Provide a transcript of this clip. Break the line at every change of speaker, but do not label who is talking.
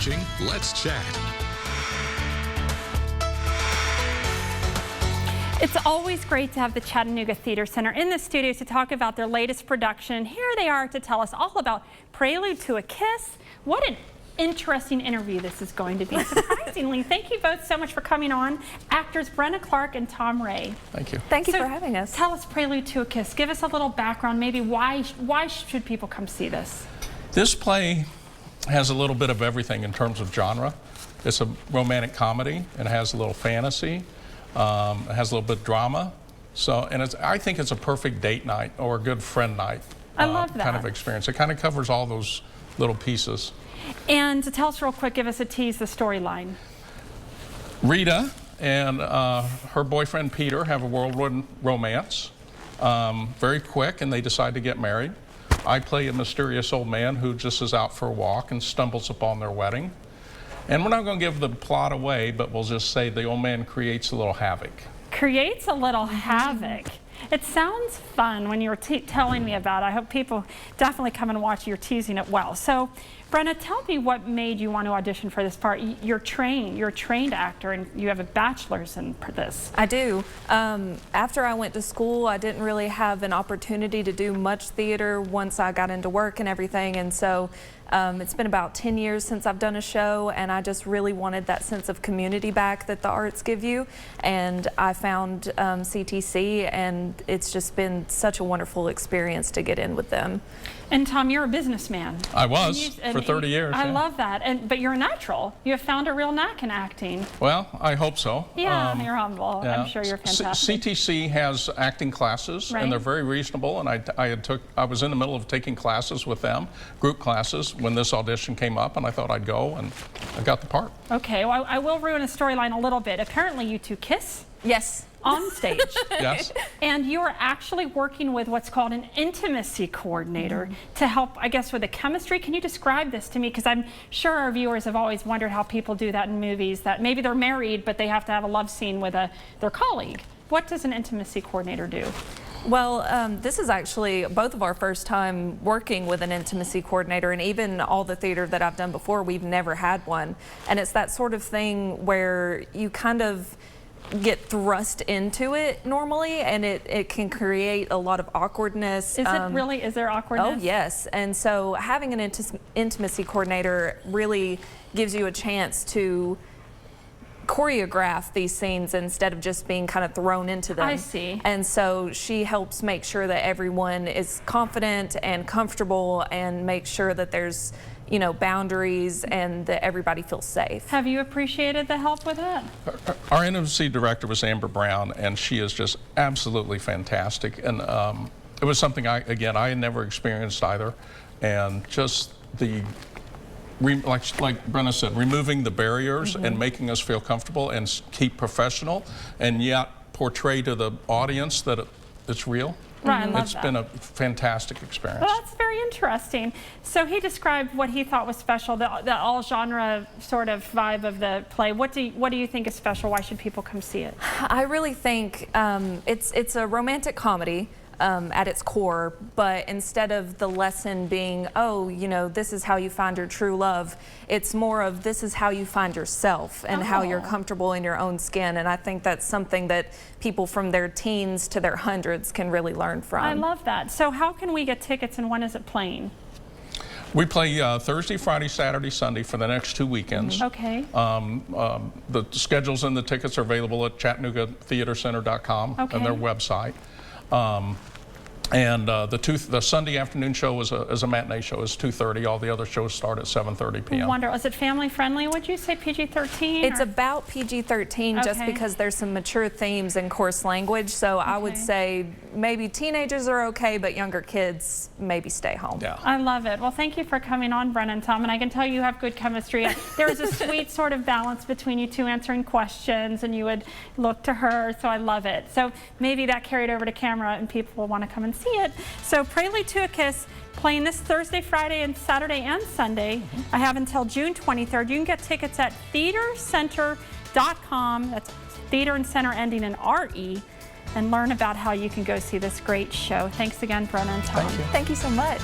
watching Let's Chat.
It's always great to have the Chattanooga Theater Center in the studio to talk about their latest production. Here they are to tell us all about Prelude to a Kiss. What an interesting interview this is going to be, surprisingly. Thank you both so much for coming on. Actors Brenna Clark and Tom Ray.
Thank you.
Thank you for having us.
Tell us Prelude to a Kiss. Give us a little background, maybe why should people come see this?
This play has a little bit of everything in terms of genre. It's a romantic comedy, and it has a little fantasy. It has a little bit of drama. So, and I think it's a perfect date night or a good friend night.
I love that.
Kind of experience. It kind of covers all those little pieces.
And to tell us real quick, give us a tease, the storyline.
Rita and her boyfriend Peter have a whirlwind romance, very quick, and they decide to get married. I play a mysterious old man who just is out for a walk and stumbles upon their wedding. And we're not going to give the plot away, but we'll just say the old man creates a little havoc.
Creates a little havoc. It sounds fun when you were telling me about it. I hope people definitely come and watch. You're teasing it well. So, Brenna, tell me what made you want to audition for this part. You're a trained actor, and you have a bachelor's in this.
I do. After I went to school, I didn't really have an opportunity to do much theater once I got into work and everything, and so it's been about 10 years since I've done a show, and I just really wanted that sense of community back that the arts give you, and I found CTC, and it's just been such a wonderful experience to get in with them.
And Tom, you're a businessman.
I was for 30 years.
I love that. But you're a natural. You have found a real knack in acting.
Well, I hope so.
Yeah, you're humble.
Yeah.
I'm sure you're fantastic.
CTC has acting classes,
right,
and they're very reasonable. And I was in the middle of taking classes with them, group classes, when this audition came up, and I thought I'd go, and I got the part.
Okay, well, I will ruin a storyline a little bit. Apparently, you two kiss.
Yes.
On stage.
Yes.
And you are actually working with what's called an intimacy coordinator to help, I guess, with the chemistry. Can you describe this to me? Because I'm sure our viewers have always wondered how people do that in movies, that maybe they're married, but they have to have a love scene with their colleague. What does an intimacy coordinator do?
Well, this is actually both of our first time working with an intimacy coordinator, and even all the theater that I've done before, we've never had one. And it's that sort of thing where you kind of get thrust into it normally, and it can create a lot of awkwardness.
Is it really? Is there awkwardness?
Oh yes, and so having an intimacy coordinator really gives you a chance to choreograph these scenes instead of just being kind of thrown into them.
I see.
And so she helps make sure that everyone is confident and comfortable, and make sure that there's, you know, boundaries, and that everybody feels safe.
Have you appreciated the help with it?
Our intimacy director was Amber Brown, and she is just absolutely fantastic. And it was something I had never experienced either, and just the like Brenna said, removing the barriers and making us feel comfortable and keep professional, and yet portray to the audience that it's real.
Right, I love
It's
that.
been a fantastic experience.
Well, that's very interesting. So he described what he thought was special, the all-genre sort of vibe of the play. What do you think is special? Why should people come see it?
I really think it's a romantic comedy at its core, but instead of the lesson being, oh, you know, this is how you find your true love, it's more of this is how you find yourself and how you're comfortable in your own skin. And I think that's something that people from their teens to their hundreds can really learn from.
I love that. So how can we get tickets, and when is it playing?
We play Thursday, Friday, Saturday, Sunday for the next 2 weekends.
Okay.
The schedules and the tickets are available at ChattanoogaTheaterCenter.com and their website. And the Sunday afternoon show is a matinee show, is 2:30. All the other shows start at 7:30 p.m.
Wonderful. Is it family friendly? Would you say PG-13?
It's about PG-13 just because there's some mature themes and coarse language. So I would say maybe teenagers are okay, but younger kids maybe stay home.
Yeah.
I love it. Well, thank you for coming on, Brenna and Tom. And I can tell you have good chemistry. There is a sweet sort of balance between you two answering questions, and you would look to her. So I love it. So maybe that carried over to camera, and people will want to come and see it. So Prelude to a Kiss, playing this Thursday, Friday, and Saturday and Sunday. I have until June 23rd. You can get tickets at theatercenter.com. That's theater and center ending in RE, and learn about how you can go see this great show. Thanks again, Brenna and Tom.
Thank you.
Thank you so much.